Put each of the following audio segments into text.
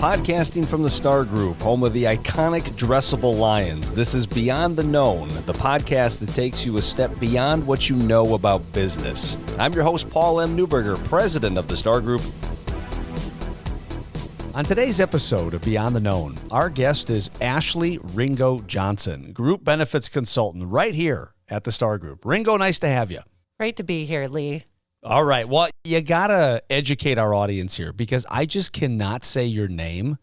podcasting from the Starr Group, home of the iconic dressable lions. This is Beyond the Known, the podcast that takes you a step beyond what you know about business. I'm your host, Paul M. Newberger, president of the Starr Group. On today's episode of Beyond the Known, our guest is Ashley Ringo Johnson, Group Benefits Consultant right here at the Starr Group. Ringo, nice to have you. Great to be here, Lee. All right. Well, you got to educate our audience here because I just cannot say your name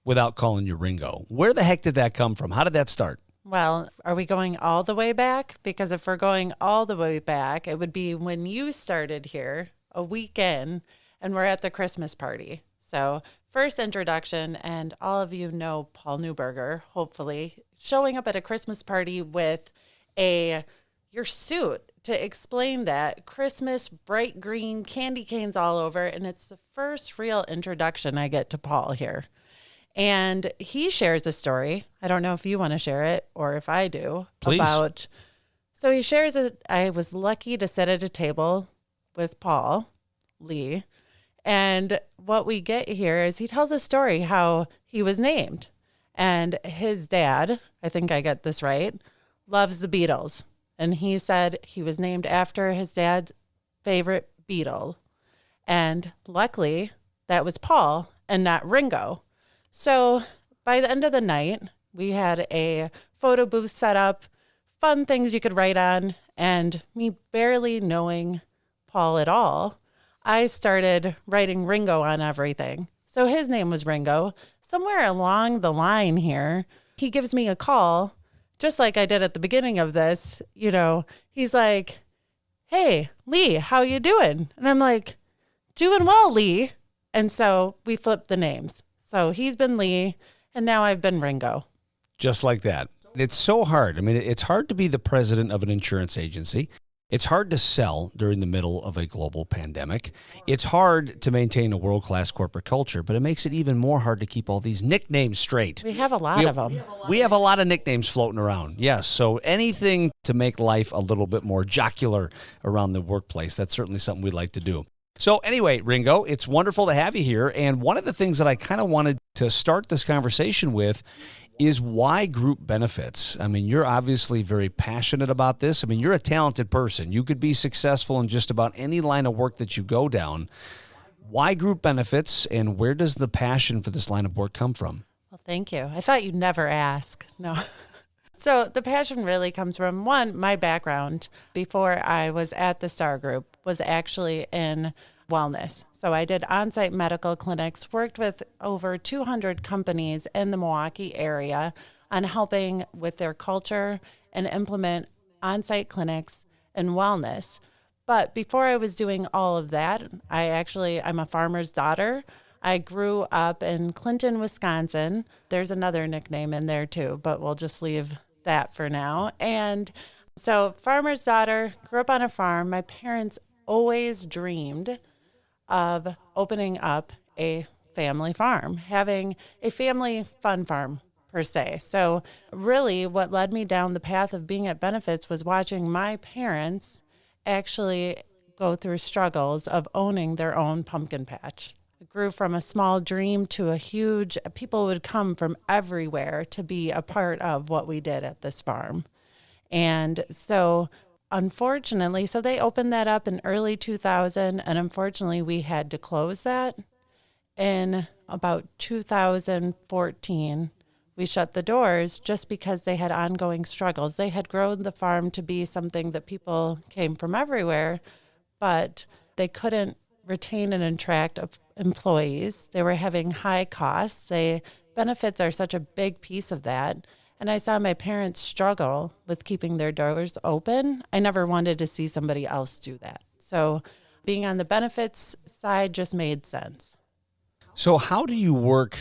without calling you Ringo. Where the heck did that come from? How did that start? Well, are we going all the way back? Because if we're going all the way back, it would be when you started here a week in and we're at the Christmas party. So first introduction, and all of you know Paul Newberger, hopefully, showing up at a Christmas party with your suit to explain that Christmas, bright green, candy canes all over. And it's the first real introduction I get to Paul here. And he shares a story. I don't know if you want to share it or if I do. Please. So he shares it. I was lucky to sit at a table with Paul Lee. And what we get here is he tells a story how he was named. And his dad, I think I got this right, loves the Beatles. And he said he was named after his dad's favorite Beatle. And luckily, that was Paul and not Ringo. So by the end of the night, we had a photo booth set up, fun things you could write on. And me barely knowing Paul at all, I started writing Ringo on everything. So his name was Ringo. Somewhere along the line here, he gives me a call. Just like I did at the beginning of this, he's like, "Hey, Lee, how you doing?" And I'm like, "Doing well, Lee." And so we flipped the names. So he's been Lee, and now I've been Ringo. Just like that. It's so hard. I mean, it's hard to be the president of an insurance agency. It's hard to sell during the middle of a global pandemic. It's hard to maintain a world-class corporate culture, but it makes it even more hard to keep all these nicknames straight. We have a lot of them. We have a lot of nicknames floating around. Yes, so anything to make life a little bit more jocular around the workplace, that's certainly something we'd like to do. So anyway, Ringo, it's wonderful to have you here. And one of the things that I kind of wanted to start this conversation with is why group benefits. I mean, you're obviously very passionate about this. I mean, you're a talented person. You could be successful in just about any line of work that you go down. Why group benefits, and where does the passion for this line of work come from? Well, thank you. I thought you'd never ask. No. So the passion really comes from, one, my background before I was at the Starr Group was actually in wellness. So I did on-site medical clinics, worked with over 200 companies in the Milwaukee area on helping with their culture and implement on-site clinics and wellness. But before I was doing all of that, I'm a farmer's daughter. I grew up in Clinton, Wisconsin. There's another nickname in there too, but we'll just leave that for now. And so farmer's daughter, grew up on a farm. My parents always dreamed of opening up a family farm, having a family fun farm per se. So really what led me down the path of being at benefits was watching my parents actually go through struggles of owning their own pumpkin patch. It grew from a small dream to a huge, people would come from everywhere to be a part of what we did at this farm. And so unfortunately, so they opened that up in early 2000, and unfortunately we had to close that. In about 2014, we shut the doors just because they had ongoing struggles. They had grown the farm to be something that people came from everywhere, but they couldn't retain and attract employees. They were having high costs. Benefits are such a big piece of that. And I saw my parents struggle with keeping their doors open. I never wanted to see somebody else do that. So being on the benefits side just made sense. So how do you work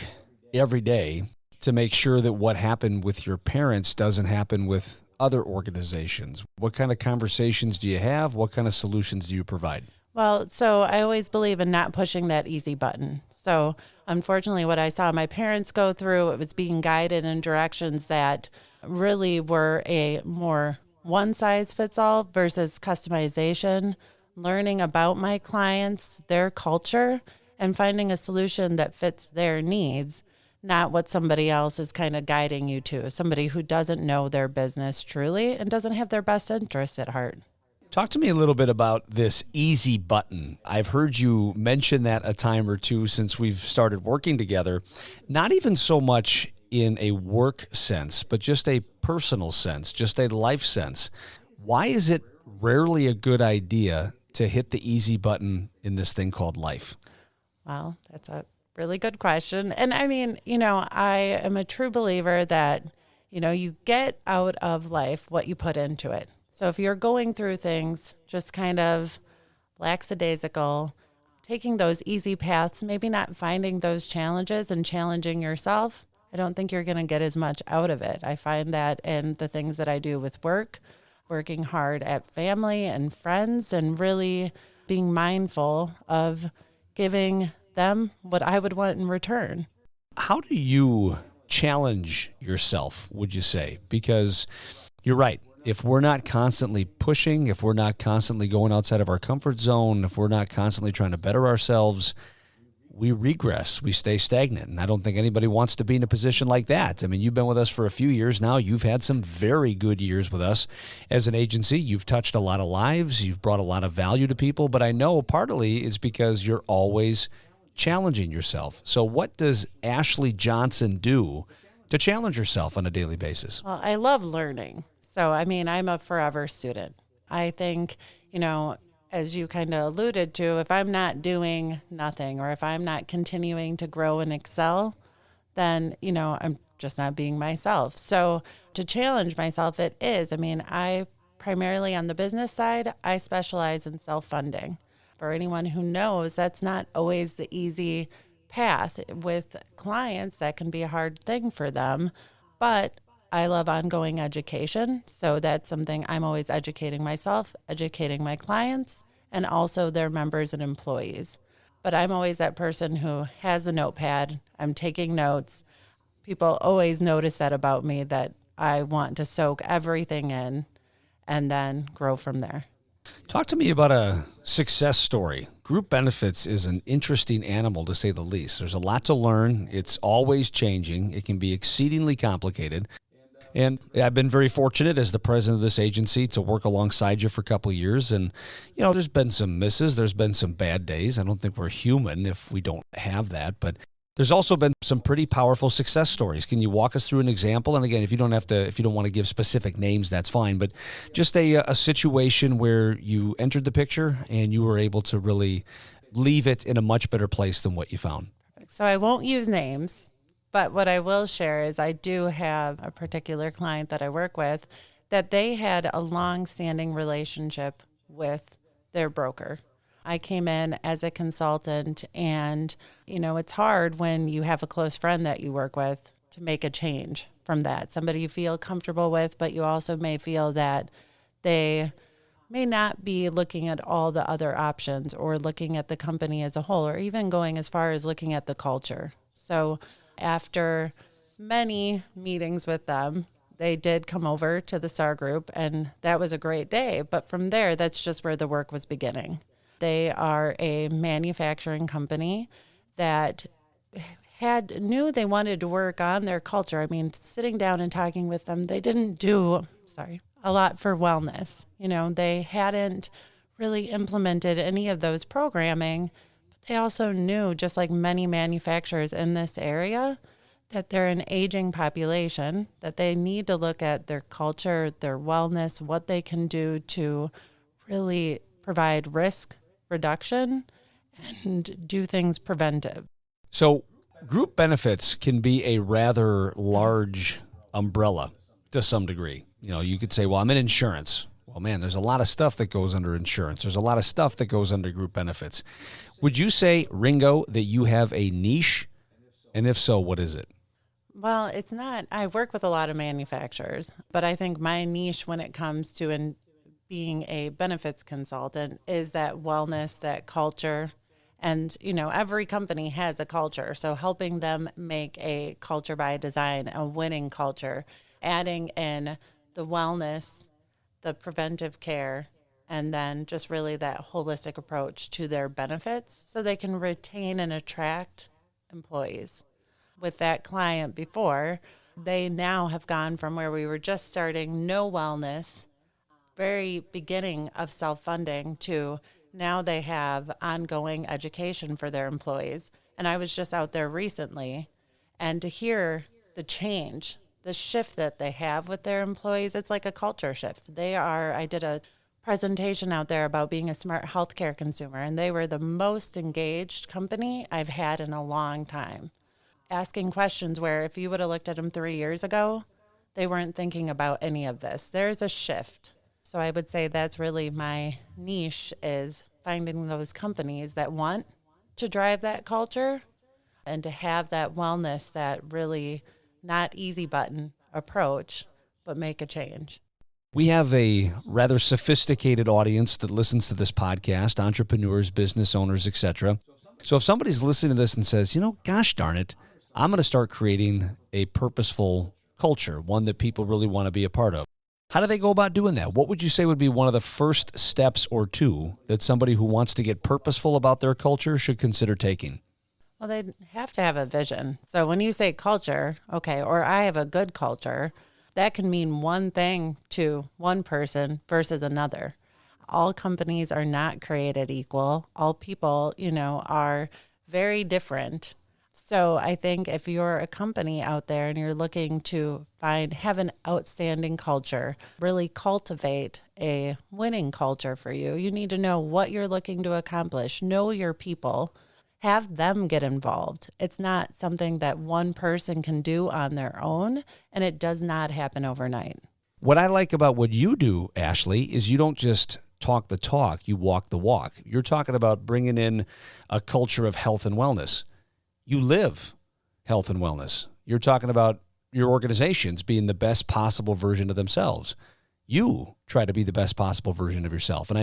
every day to make sure that what happened with your parents doesn't happen with other organizations? What kind of conversations do you have? What kind of solutions do you provide? Well, so I always believe in not pushing that easy button. So unfortunately, what I saw my parents go through, it was being guided in directions that really were a more one size fits all versus customization, learning about my clients, their culture, and finding a solution that fits their needs, not what somebody else is kind of guiding you to, somebody who doesn't know their business truly and doesn't have their best interests at heart. Talk to me a little bit about this easy button. I've heard you mention that a time or two since we've started working together, not even so much in a work sense, but just a personal sense, just a life sense. Why is it rarely a good idea to hit the easy button in this thing called life? Well, that's a really good question. And I mean, I am a true believer that, you get out of life what you put into it. So if you're going through things just kind of lackadaisical, taking those easy paths, maybe not finding those challenges and challenging yourself, I don't think you're going to get as much out of it. I find that in the things that I do with work, working hard at family and friends, and really being mindful of giving them what I would want in return. How do you challenge yourself, would you say? Because you're right. If we're not constantly pushing, if we're not constantly going outside of our comfort zone, if we're not constantly trying to better ourselves, we regress, we stay stagnant. And I don't think anybody wants to be in a position like that. I mean, you've been with us for a few years now. You've had some very good years with us as an agency. You've touched a lot of lives. You've brought a lot of value to people. But I know partly it's because you're always challenging yourself. So what does Ashley Johnson do to challenge herself on a daily basis? Well, I love learning. So, I mean, I'm a forever student. I think, as you kind of alluded to, if I'm not doing nothing or if I'm not continuing to grow and excel, then, I'm just not being myself. So to challenge myself, I primarily on the business side, I specialize in self-funding. For anyone who knows, that's not always the easy path. With clients, that can be a hard thing for them, but I love ongoing education. So that's something I'm always educating myself, educating my clients, and also their members and employees. But I'm always that person who has a notepad. I'm taking notes. People always notice that about me, that I want to soak everything in and then grow from there. Talk to me about a success story. Group benefits is an interesting animal, to say the least. There's a lot to learn. It's always changing. It can be exceedingly complicated. And I've been very fortunate as the president of this agency to work alongside you for a couple of years. And, there's been some misses. There's been some bad days. I don't think we're human if we don't have that. But there's also been some pretty powerful success stories. Can you walk us through an example? And again, if you don't want to give specific names, that's fine. But just a situation where you entered the picture and you were able to really leave it in a much better place than what you found. So I won't use names. But what I will share is I do have a particular client that I work with that they had a long-standing relationship with their broker. I came in as a consultant, and, it's hard when you have a close friend that you work with to make a change from that. Somebody you feel comfortable with, but you also may feel that they may not be looking at all the other options or looking at the company as a whole, or even going as far as looking at the culture. So after many meetings with them, they did come over to the Starr Group, and that was a great day. But from there, that's just where the work was beginning. They are a manufacturing company that knew they wanted to work on their culture. I mean, sitting down and talking with them, they didn't do, a lot for wellness. They hadn't really implemented any of those programming. They also knew, just like many manufacturers in this area, that they're an aging population, that they need to look at their culture, their wellness, what they can do to really provide risk reduction and do things preventive. So group benefits can be a rather large umbrella to some degree. You could say, well, I'm in insurance. Well, man, there's a lot of stuff that goes under insurance. There's a lot of stuff that goes under group benefits. Would you say, Ringo, that you have a niche? And if so, what is it? Well, it's not. I work with a lot of manufacturers, but I think my niche when it comes to being a benefits consultant is that wellness, that culture. And, every company has a culture. So helping them make a culture by design, a winning culture, adding in the wellness, the preventive care, and then just really that holistic approach to their benefits so they can retain and attract employees. With that client before, they now have gone from where we were just starting no wellness, very beginning of self-funding, to now they have ongoing education for their employees. And I was just out there recently, and to hear the change, the shift that they have with their employees, it's like a culture shift. I did a presentation out there about being a smart healthcare consumer, and they were the most engaged company I've had in a long time. Asking questions where if you would have looked at them 3 years ago, they weren't thinking about any of this. There's a shift. So I would say that's really my niche, is finding those companies that want to drive that culture and to have that wellness, that really not easy button approach, but make a change. We have a rather sophisticated audience that listens to this podcast, entrepreneurs, business owners, etc. So if somebody's listening to this and says, gosh darn it, I'm going to start creating a purposeful culture, one that people really want to be a part of. How do they go about doing that? What would you say would be one of the first steps or two that somebody who wants to get purposeful about their culture should consider taking? Well, they'd have to have a vision. So when you say culture, okay, or I have a good culture, that can mean one thing to one person versus another. All companies are not created equal. All people, are very different. So I think if you're a company out there and you're looking to have an outstanding culture, really cultivate a winning culture for you, you need to know what you're looking to accomplish, know your people, have them get involved. It's not something that one person can do on their own, and it does not happen overnight. What I like about what you do, Ashley, is you don't just talk the talk, you walk the walk. You're talking about bringing in a culture of health and wellness. You live health and wellness. You're talking about your organizations being the best possible version of themselves. You try to be the best possible version of yourself. And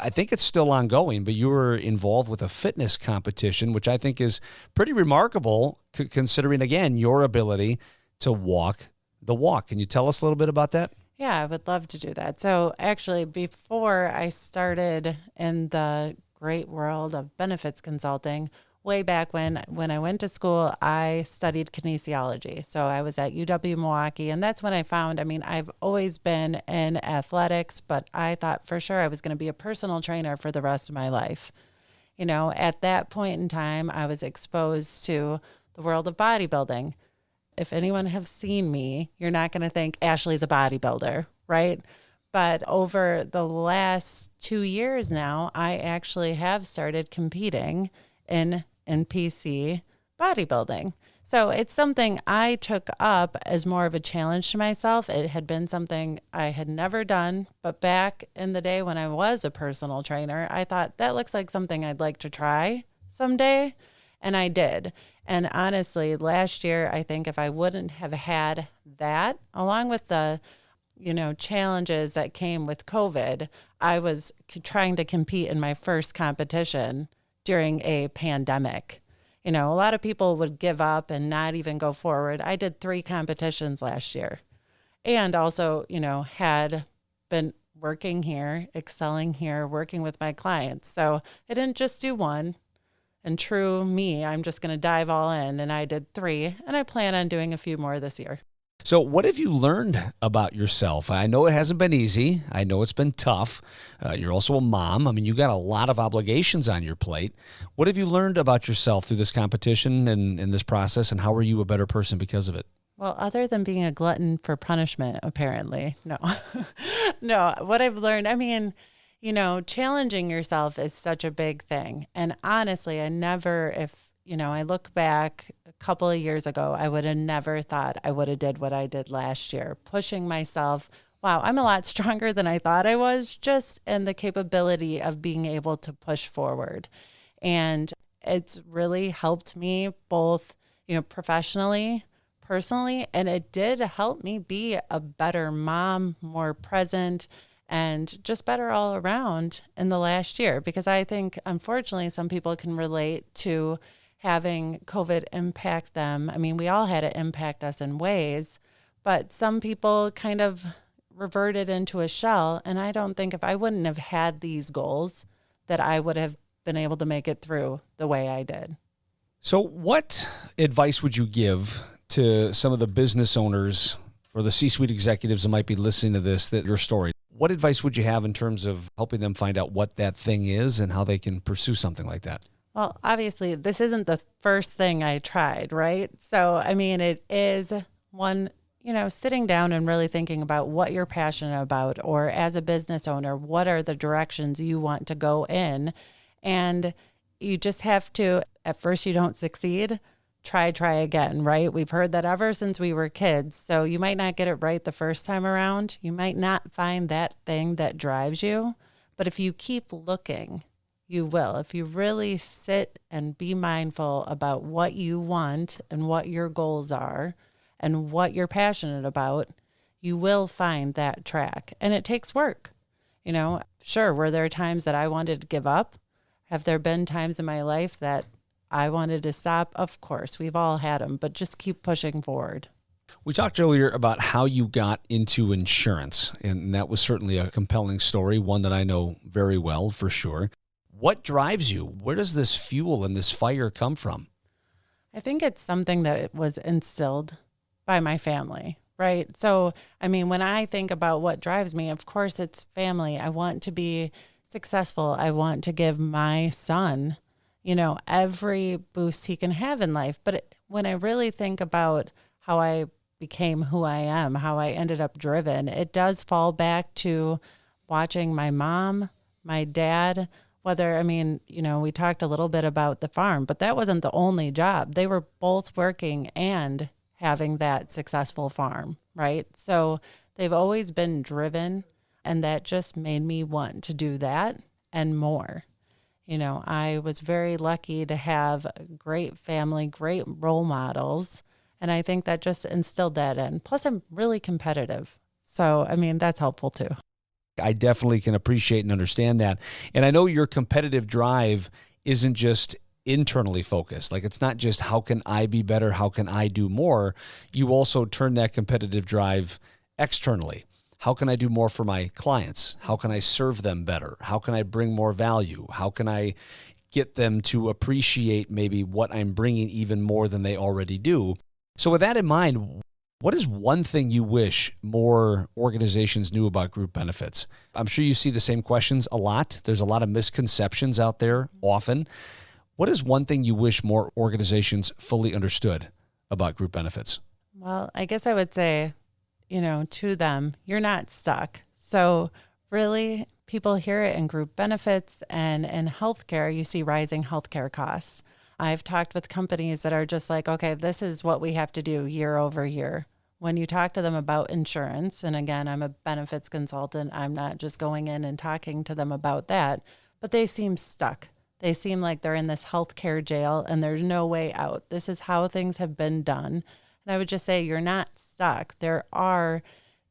I think it's still ongoing, but you were involved with a fitness competition, which I think is pretty remarkable considering, again, your ability to walk the walk. Can you tell us a little bit about that? Yeah, I would love to do that. So actually, before I started in the great world of benefits consulting, way back when I went to school, I studied kinesiology. So I was at UW-Milwaukee, and that's when I found, I've always been in athletics, but I thought for sure I was going to be a personal trainer for the rest of my life. At that point in time, I was exposed to the world of bodybuilding. If anyone have seen me, you're not going to think Ashley's a bodybuilder, right? But over the last 2 years now, I actually have started competing in NPC bodybuilding. So it's something I took up as more of a challenge to myself. It had been something I had never done, but back in the day when I was a personal trainer, I thought that looks like something I'd like to try someday, and I did. And honestly, last year, I think if I wouldn't have had that, along with the challenges that came with COVID, I was trying to compete in my first competition during a pandemic. A lot of people would give up and not even go forward. I did 3 competitions last year, and also, had been working here, excelling here, working with my clients. So I didn't just do one. And true me, I'm just going to dive all in. And I did 3, and I plan on doing a few more this year. So what have you learned about yourself? I know it hasn't been easy. I know it's been tough. You're also a mom. You got a lot of obligations on your plate. What have you learned about yourself through this competition and in this process, and how are you a better person because of it? Well, other than being a glutton for punishment, apparently, no. No, what I've learned, challenging yourself is such a big thing. And honestly, I look back a couple of years ago, I would have never thought I would have did what I did last year, pushing myself. Wow, I'm a lot stronger than I thought I was, just in the capability of being able to push forward. And it's really helped me both, professionally, personally, and it did help me be a better mom, more present, and just better all around in the last year. Because I think, unfortunately, some people can relate to having COVID impact them. We all had it impact us in ways, but some people kind of reverted into a shell. And I don't think if I wouldn't have had these goals that I would have been able to make it through the way I did. So what advice would you give to some of the business owners or the C-suite executives that might be listening to your story? What advice would you have in terms of helping them find out what that thing is and how they can pursue something like that? Well, obviously, this isn't the first thing I tried, right? So, I mean, it is one, sitting down and really thinking about what you're passionate about, or as a business owner, what are the directions you want to go in? And you just have to, at first you don't succeed, try again, right? We've heard that ever since we were kids. So you might not get it right the first time around. You might not find that thing that drives you, but if you keep looking, you will. If you really sit and be mindful about what you want and what your goals are and what you're passionate about, you will find that track. And it takes work. Sure, were there times that I wanted to give up? Have there been times in my life that I wanted to stop? Of course, we've all had them, but just keep pushing forward. We talked earlier about how you got into insurance, and that was certainly a compelling story, one that I know very well for sure. What drives you? Where does this fuel and this fire come from? I think it's something that it was instilled by my family, right? So, when I think about what drives me, of course, it's family. I want to be successful. I want to give my son, every boost he can have in life. But when I really think about how I became who I am, how I ended up driven, it does fall back to watching my mom, my dad, we talked a little bit about the farm, but that wasn't the only job. They were both working and having that successful farm, right? So they've always been driven, and that just made me want to do that and more. I was very lucky to have a great family, great role models, and I think that just instilled that in. Plus, I'm really competitive. So, that's helpful too. I definitely can appreciate and understand that. And I know your competitive drive isn't just internally focused. Like, it's not just how can I be better? How can I do more? You also turn that competitive drive externally. How can I do more for my clients? How can I serve them better? How can I bring more value? How can I get them to appreciate maybe what I'm bringing even more than they already do? So with that in mind, what is one thing you wish more organizations knew about group benefits? I'm sure you see the same questions a lot. There's a lot of misconceptions out there often. What is one thing you wish more organizations fully understood about group benefits? Well, I guess I would say, to them, you're not stuck. So really, people hear it in group benefits, and in healthcare, you see rising healthcare costs. I've talked with companies that are just like, okay, this is what we have to do year over year. When you talk to them about insurance, and again, I'm a benefits consultant, I'm not just going in and talking to them about that, but they seem stuck. They seem like they're in this healthcare jail and there's no way out. This is how things have been done. And I would just say, you're not stuck. There are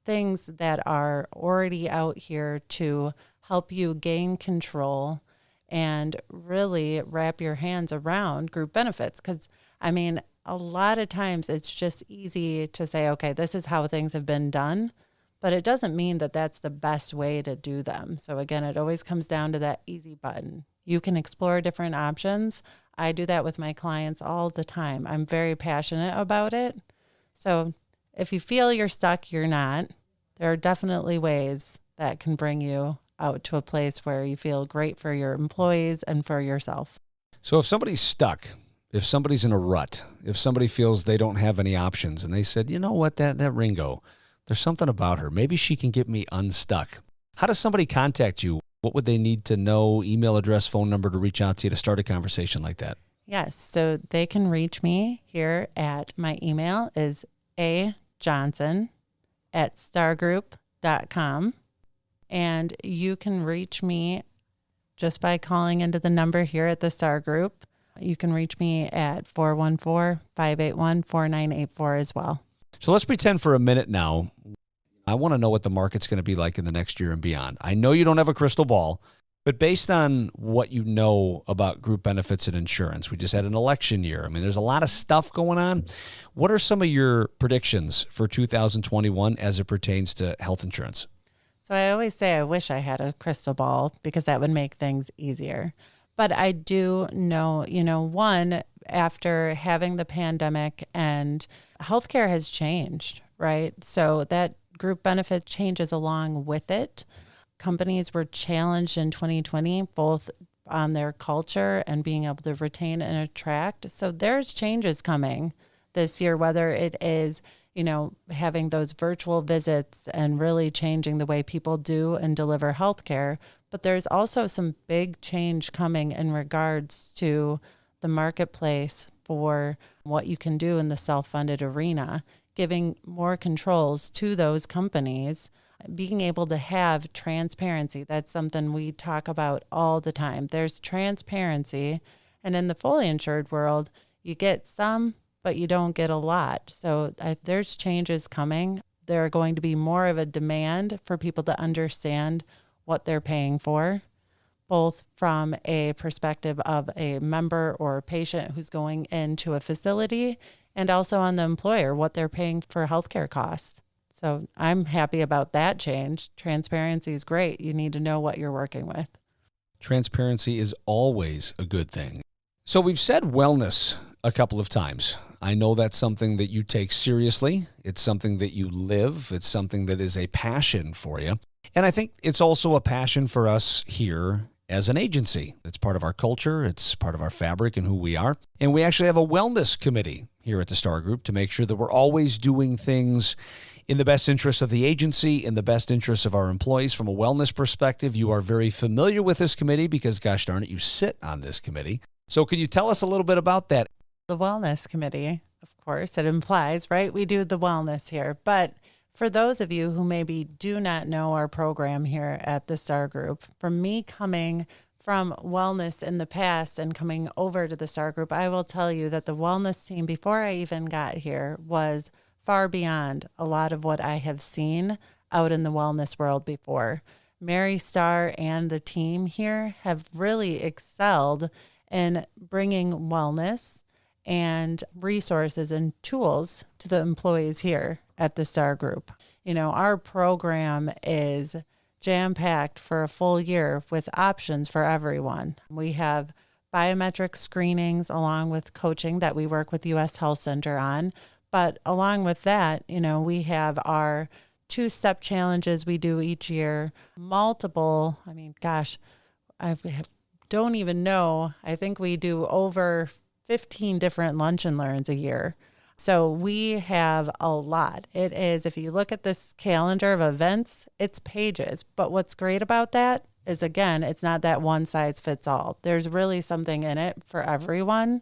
things that are already out here to help you gain control and really wrap your hands around group benefits. Because, a lot of times it's just easy to say, okay, this is how things have been done, but it doesn't mean that that's the best way to do them. So again, it always comes down to that easy button. You can explore different options. I do that with my clients all the time. I'm very passionate about it. So if you feel you're stuck, you're not. There are definitely ways that can bring you out to a place where you feel great for your employees and for yourself. So if somebody's stuck, if somebody's in a rut, if somebody feels they don't have any options and they said, you know what, that Ringo, there's something about her. Maybe she can get me unstuck. How does somebody contact you? What would they need to know? Email address, phone number to reach out to you to start a conversation like that? Yes. So they can reach me here at my email is ajohnson@starrgroup.com. And you can reach me just by calling into the number here at the Starr Group. You can reach me at 414-581-4984 as well. So let's pretend for a minute now. I want to know what the market's going to be like in the next year and beyond. I know you don't have a crystal ball, But based on what you know about group benefits and insurance, we just had an election year. I mean, there's a lot of stuff going on. What are some of your predictions for 2021 as it pertains to health insurance? So I always say I wish I had a crystal ball because that would make things easier. But I do know, one, after having the pandemic and healthcare has changed, right? So that group benefit changes along with it. Companies were challenged in 2020, both on their culture and being able to retain and attract. So there's changes coming this year, whether it is, having those virtual visits and really changing the way people do and deliver healthcare. But there's also some big change coming in regards to the marketplace for what you can do in the self-funded arena, giving more controls to those companies, being able to have transparency. That's something we talk about all the time. There's transparency. And in the fully insured world, you get some, but you don't get a lot. So there's changes coming. There are going to be more of a demand for people to understand what they're paying for, both from a perspective of a member or a patient who's going into a facility, and also on the employer, what they're paying for healthcare costs. So I'm happy about that change. Transparency is great. You need to know what you're working with. Transparency is always a good thing. So we've said wellness a couple of times. I know that's something that you take seriously. It's something that you live. It's something that is a passion for you. And I think it's also a passion for us here as an agency. It's part of our culture. It's part of our fabric and who we are. And we actually have a wellness committee here at the Starr Group to make sure that we're always doing things in the best interest of the agency, in the best interest of our employees. From a wellness perspective, you are very familiar with this committee because, gosh darn it, you sit on this committee. So could you tell us a little bit about that? The wellness committee, of course, it implies, right? We do the wellness here. But for those of you who maybe do not know our program here at the Starr Group, for me coming from wellness in the past and coming over to the Starr Group, I will tell you that the wellness team, before I even got here, was far beyond a lot of what I have seen out in the wellness world before. Mary Starr and the team here have really excelled in bringing wellness and resources and tools to the employees here at the Starr Group. Our program is jam-packed for a full year with options for everyone. We have biometric screenings along with coaching that we work with U.S. Health Center on. But along with that, we have our 2-step challenges we do each year, multiple, I don't even know. I think we do over 15 different lunch and learns a year. So we have a lot. It is, if you look at this calendar of events, it's pages. But what's great about that is, again, it's not that one size fits all. There's really something in it for everyone.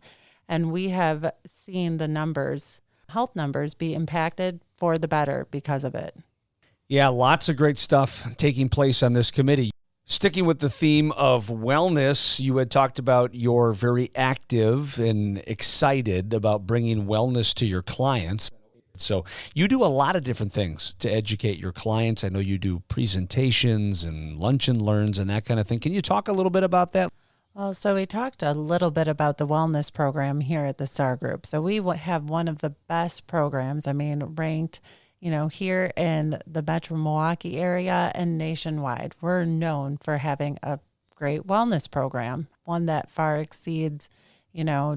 And we have seen the numbers, health numbers, be impacted for the better because of it. Yeah, lots of great stuff taking place on this committee. Sticking with the theme of wellness, you had talked about you're very active and excited about bringing wellness to your clients. So you do a lot of different things to educate your clients. I know you do presentations and lunch and learns and that kind of thing. Can you talk a little bit about that? Well, so we talked a little bit about the wellness program here at the Starr Group. So we have one of the best programs, ranked here in the Metro Milwaukee area and nationwide. We're known for having a great wellness program, one that far exceeds,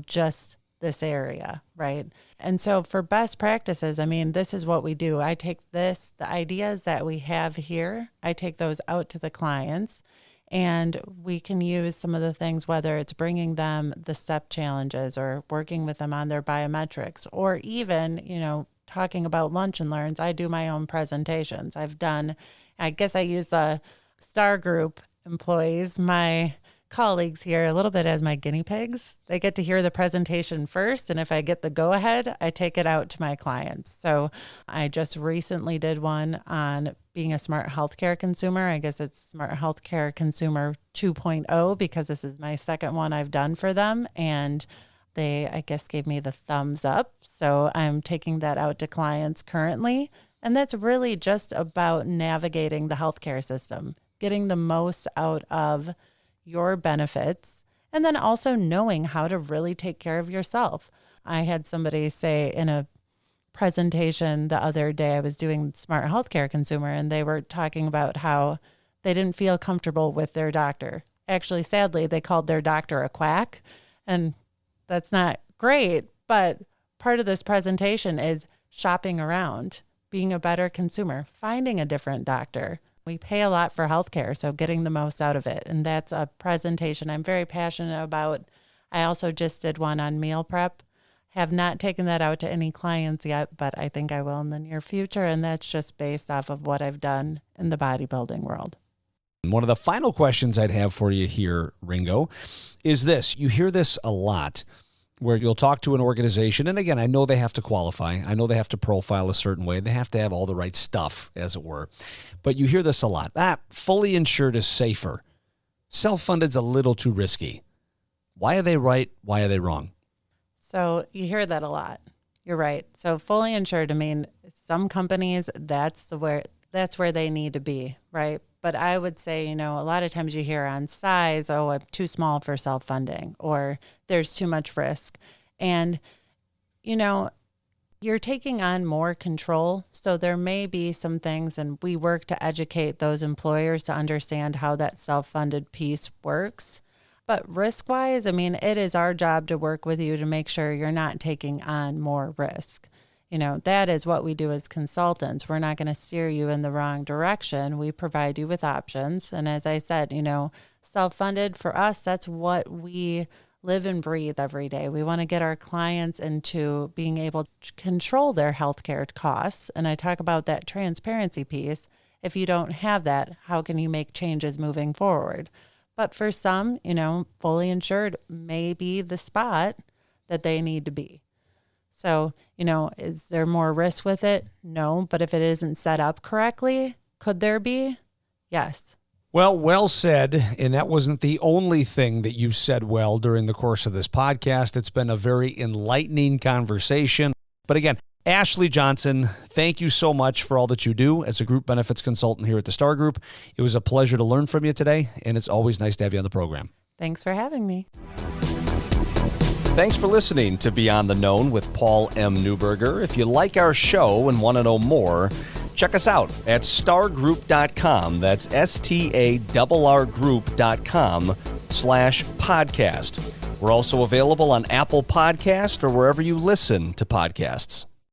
just this area, right? And so for best practices, this is what we do. I take the ideas that we have here, I take those out to the clients, and we can use some of the things, whether it's bringing them the step challenges or working with them on their biometrics, or even, talking about lunch and learns. I do my own presentations. I use the Starr Group employees, my colleagues here, a little bit as my guinea pigs. They get to hear the presentation first, and if I get the go-ahead, I take it out to my clients. So I just recently did one on being a smart healthcare consumer. I guess it's Smart Healthcare Consumer 2.0 because this is my second one I've done for them, and they, gave me the thumbs up. So I'm taking that out to clients currently. And that's really just about navigating the healthcare system, getting the most out of your benefits, and then also knowing how to really take care of yourself. I had somebody say in a presentation the other day, I was doing Smart Healthcare Consumer, and they were talking about how they didn't feel comfortable with their doctor. Actually, sadly, they called their doctor a quack, and that's not great. But part of this presentation is shopping around, being a better consumer, finding a different doctor. We pay a lot for healthcare, so getting the most out of it. And that's a presentation I'm very passionate about. I also just did one on meal prep. Have not taken that out to any clients yet, but I think I will in the near future. And that's just based off of what I've done in the bodybuilding world. One of the final questions I'd have for you here, Ringo, is this. You hear this a lot where you'll talk to an organization, and again, I know they have to qualify. I know they have to profile a certain way. They have to have all the right stuff, as it were. But you hear this a lot. Fully insured is safer. Self-funded's a little too risky. Why are they right? Why are they wrong? So you hear that a lot. You're right. So fully insured, I mean, some companies, that's where they need to be, right? But I would say, a lot of times you hear on size, oh, I'm too small for self-funding, or there's too much risk. And, you're taking on more control. So there may be some things, and we work to educate those employers to understand how that self-funded piece works. But risk-wise, it is our job to work with you to make sure you're not taking on more risk. That is what we do as consultants. We're not going to steer you in the wrong direction. We provide you with options. And as I said, self-funded for us, that's what we live and breathe every day. We want to get our clients into being able to control their healthcare costs. And I talk about that transparency piece. If you don't have that, how can you make changes moving forward? But for some, fully insured may be the spot that they need to be. So, is there more risk with it? No. But if it isn't set up correctly, could there be? Yes. Well said. And that wasn't the only thing that you said well during the course of this podcast. It's been a very enlightening conversation. But again, Ashley Johnson, thank you so much for all that you do as a group benefits consultant here at the Starr Group. It was a pleasure to learn from you today, and it's always nice to have you on the program. Thanks for having me. Thanks for listening to Beyond the Known with Paul M. Newberger. If you like our show and want to know more, check us out at starrgroup.com. That's STARRgroup.com/podcast. We're also available on Apple Podcast or wherever you listen to podcasts.